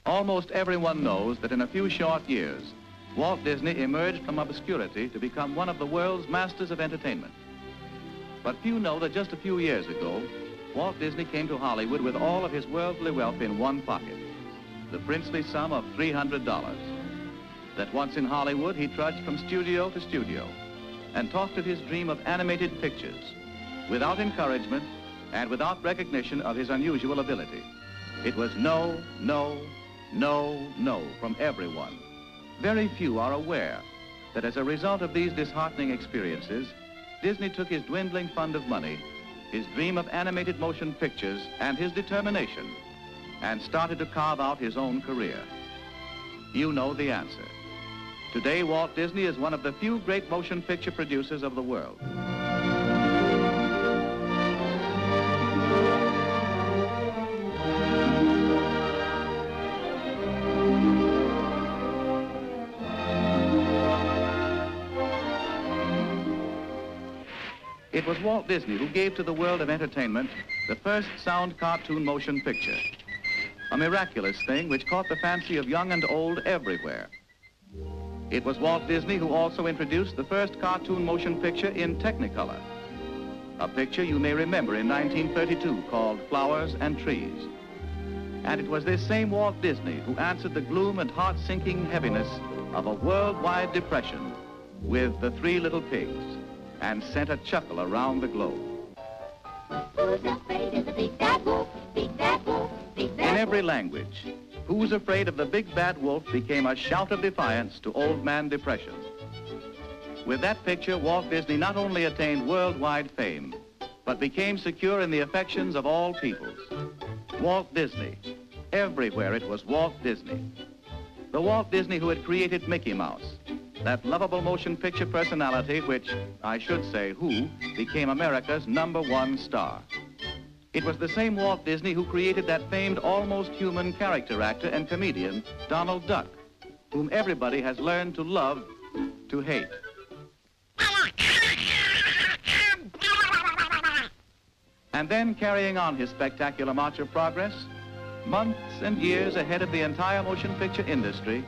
Almost everyone knows that in a few short years, Walt Disney emerged from obscurity to become one of the world's masters of entertainment. But few know that just a few years ago, Walt Disney came to Hollywood with all of his worldly wealth in one pocket, the princely sum of $300. That once in Hollywood, he trudged from studio to studio and talked of his dream of animated pictures without encouragement and without recognition of his unusual ability. It was no, no, no, no from everyone. Very few are aware that as a result of these disheartening experiences, Disney took his dwindling fund of money, his dream of animated motion pictures, and his determination, and started to carve out his own career. You know the answer. Today, Walt Disney is one of the few great motion picture producers of the world. It was Walt Disney who gave to the world of entertainment the first sound cartoon motion picture, a miraculous thing which caught the fancy of young and old everywhere. It was Walt Disney who also introduced the first cartoon motion picture in Technicolor, a picture you may remember in 1932 called Flowers and Trees. And it was this same Walt Disney who answered the gloom and heart-sinking heaviness of a worldwide depression with The Three Little Pigs, and sent a chuckle around the globe. Who's afraid of the big bad wolf? Big bad wolf, big bad wolf. In every language, Who's Afraid of the Big Bad Wolf became a shout of defiance to old man depression. With that picture, Walt Disney not only attained worldwide fame, but became secure in the affections of all peoples. Walt Disney. Everywhere it was Walt Disney. The Walt Disney who had created Mickey Mouse, that lovable motion picture personality which, I should say who, became America's #1 star. It was the same Walt Disney who created that famed almost human character actor and comedian, Donald Duck, whom everybody has learned to love, to hate. And then carrying on his spectacular march of progress, months and years ahead of the entire motion picture industry,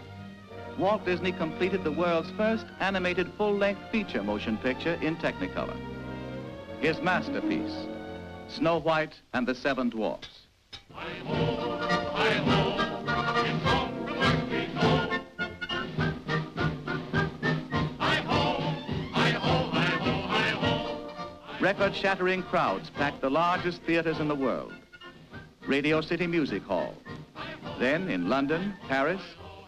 Walt Disney completed the world's first animated full-length feature motion picture in Technicolor. His masterpiece, Snow White and the Seven Dwarfs. Hi-ho, hi-ho, it's home from work we go. Hi-ho, hi-ho, hi-ho, hi-ho. Record-shattering crowds packed the largest theaters in the world. Radio City Music Hall. Then in London, Paris,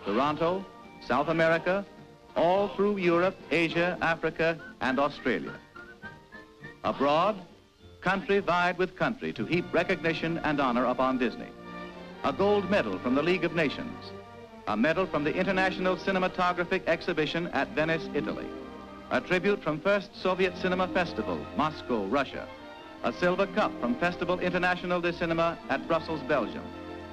Toronto, South America, all through Europe, Asia, Africa, and Australia. Abroad, country vied with country to heap recognition and honor upon Disney. A gold medal from the League of Nations, a medal from the International Cinematographic Exhibition at Venice, Italy, a tribute from First Soviet Cinema Festival, Moscow, Russia, a silver cup from Festival International de Cinema at Brussels, Belgium,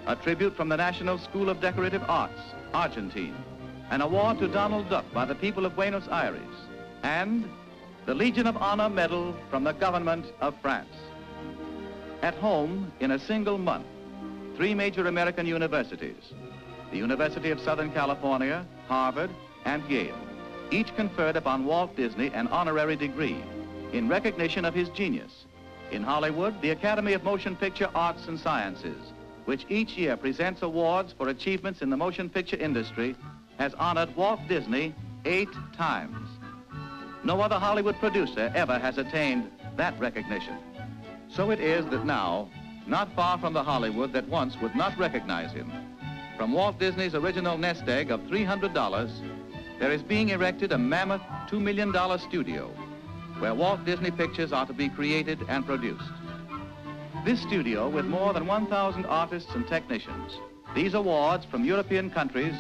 a tribute from the National School of Decorative Arts, Argentine, an award to Donald Duck by the people of Buenos Aires, and the Legion of Honor Medal from the government of France. At home, in a single month, 3 major American universities, the University of Southern California, Harvard, and Yale, each conferred upon Walt Disney an honorary degree in recognition of his genius. In Hollywood, the Academy of Motion Picture Arts and Sciences, which each year presents awards for achievements in the motion picture industry, has honored Walt Disney 8 times. No other Hollywood producer ever has attained that recognition. So it is that now, not far from the Hollywood that once would not recognize him, from Walt Disney's original nest egg of $300, there is being erected a mammoth $2 million studio where Walt Disney pictures are to be created and produced. This studio, with more than 1,000 artists and technicians, these awards from European countries,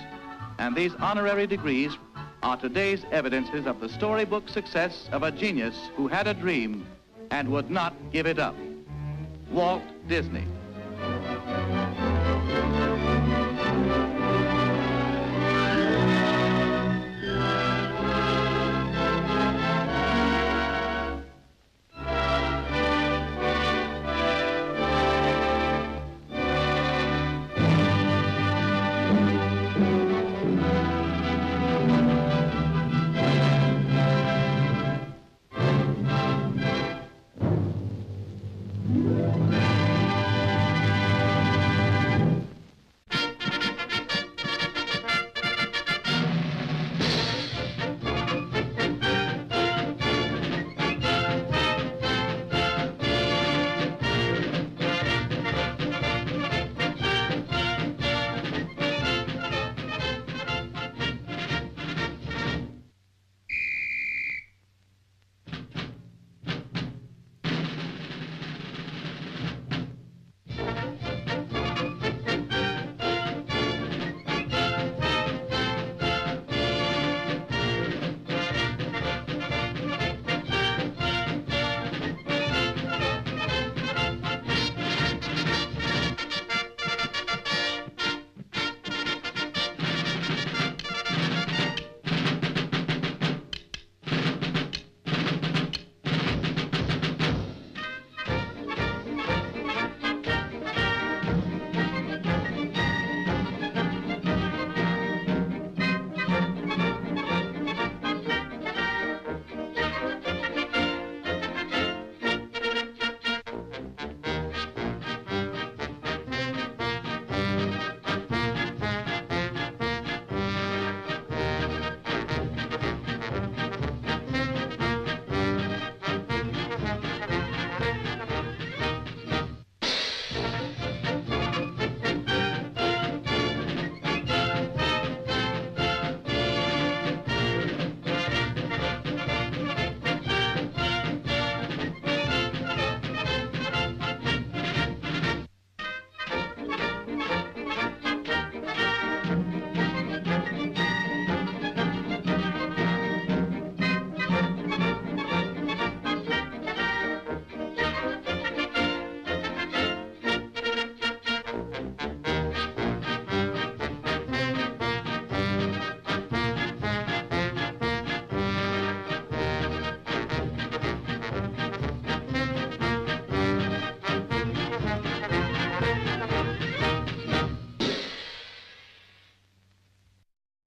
and these honorary degrees are today's evidences of the storybook success of a genius who had a dream and would not give it up. Walt Disney.